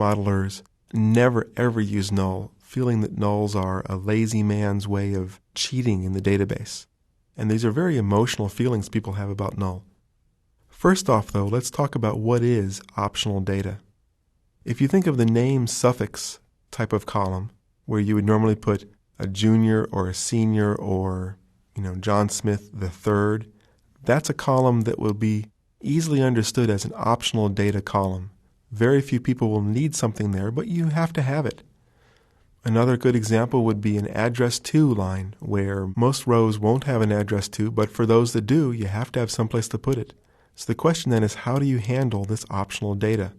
Modelers never ever use null, feeling that nulls are a lazy man's way of cheating in the database. And these are very emotional feelings people have about null. First off, though, let's talk about what is optional data. If you think of the name suffix type of column, where you would normally put a junior or a senior or, John Smith III, that's a column that will be easily understood as an optional data column. Very few people will need something there, but you have to have it. Another good example would be an address to line, where most rows won't have an address to, but for those that do, you have to have someplace to put it. So the question then is, how do you handle this optional data?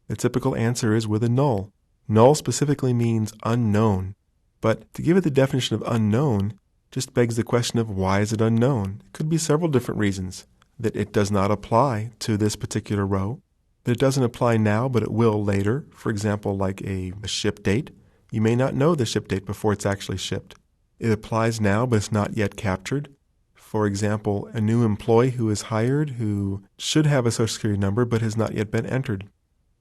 The typical answer is with a null. Null specifically means unknown, but to give it the definition of unknown just begs the question of why is it unknown? It could be several different reasons. That it does not apply to this particular row, that it doesn't apply now but it will later, for example like a ship date. You may not know the ship date before it's actually shipped. It applies now but it's not yet captured. For example, a new employee who is hired who should have a Social Security number but has not yet been entered.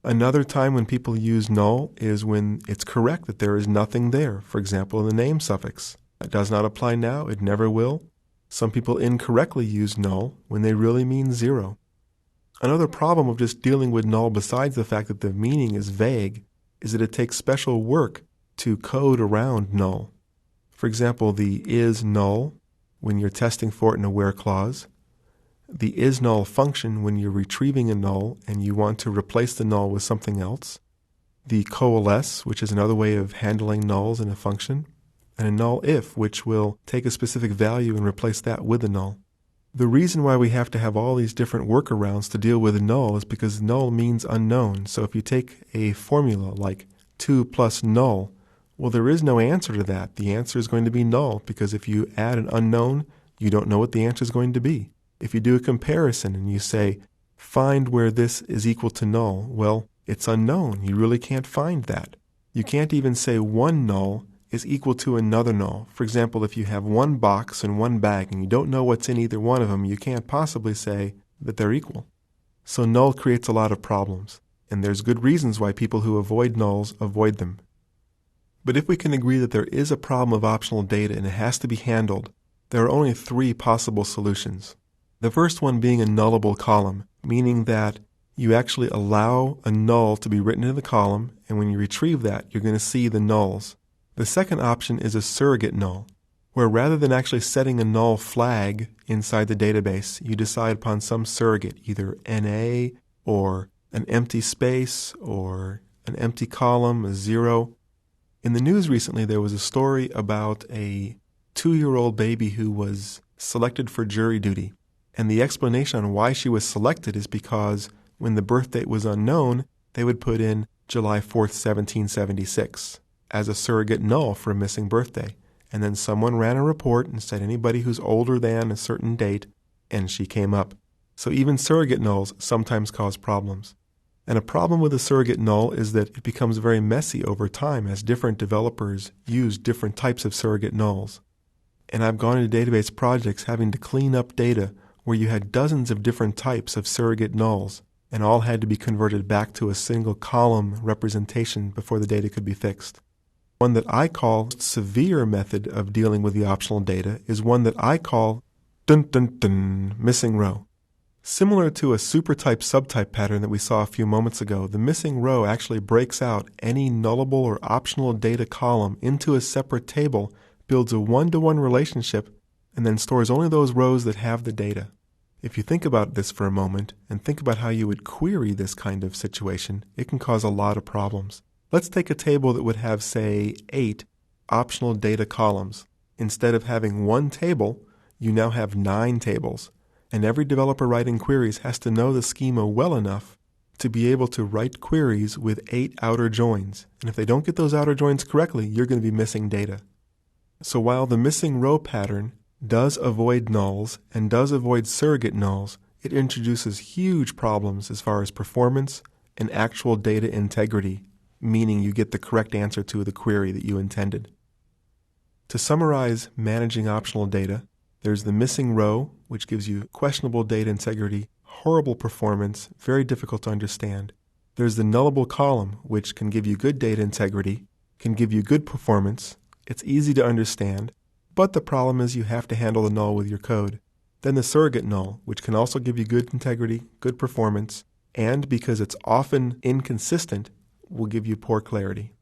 Another time when people use null is when it's correct that there is nothing there, for example in the name suffix. It does not apply now, it never will. Some people incorrectly use null when they really mean zero. Another problem of just dealing with null, besides the fact that the meaning is vague, is that it takes special work to code around null. For example, the is null when you're testing for it in a where clause, the is null function when you're retrieving a null and you want to replace the null with something else, the coalesce, which is another way of handling nulls in a function, and a null if, which will take a specific value and replace that with a null. The reason why we have to have all these different workarounds to deal with a null is because null means unknown. So if you take a formula like 2 plus null, well, there is no answer to that. The answer is going to be null, because if you add an unknown, you don't know what the answer is going to be. If you do a comparison and you say, find where this is equal to null, well, it's unknown. You really can't find that. You can't even say one null is equal to another null. For example, if you have one box and one bag and you don't know what's in either one of them, you can't possibly say that they're equal. So null creates a lot of problems, and there's good reasons why people who avoid nulls avoid them. But if we can agree that there is a problem of optional data and it has to be handled, there are only 3 possible solutions. The first one being a nullable column, meaning that you actually allow a null to be written into the column, and when you retrieve that, you're going to see the nulls. The second option is a surrogate null, where rather than actually setting a null flag inside the database, you decide upon some surrogate, either NA or an empty space or an empty column, a 0. In the news recently, there was a story about a 2-year-old baby who was selected for jury duty. And the explanation on why she was selected is because when the birth date was unknown, they would put in July 4th, 1776. As a surrogate null for a missing birthday. And then someone ran a report and said anybody who's older than a certain date, and she came up. So even surrogate nulls sometimes cause problems. And a problem with a surrogate null is that it becomes very messy over time as different developers use different types of surrogate nulls. And I've gone into database projects having to clean up data where you had dozens of different types of surrogate nulls, and all had to be converted back to a single column representation before the data could be fixed. One that I call severe method of dealing with the optional data is one that I call missing row. Similar to a supertype subtype pattern that we saw a few moments ago, the missing row actually breaks out any nullable or optional data column into a separate table, builds a one-to-one relationship, and then stores only those rows that have the data. If you think about this for a moment and think about how you would query this kind of situation, it can cause a lot of problems. Let's take a table that would have, say, 8 optional data columns. Instead of having one table, you now have 9 tables. And every developer writing queries has to know the schema well enough to be able to write queries with 8 outer joins. And if they don't get those outer joins correctly, you're going to be missing data. So while the missing row pattern does avoid nulls and does avoid surrogate nulls, it introduces huge problems as far as performance and actual data integrity, meaning you get the correct answer to the query that you intended. To summarize managing optional data, there's the missing row, which gives you questionable data integrity, horrible performance, very difficult to understand. There's the nullable column, which can give you good data integrity, can give you good performance, it's easy to understand, but the problem is you have to handle the null with your code. Then the surrogate null, which can also give you good integrity, good performance, and because it's often inconsistent, will give you poor clarity.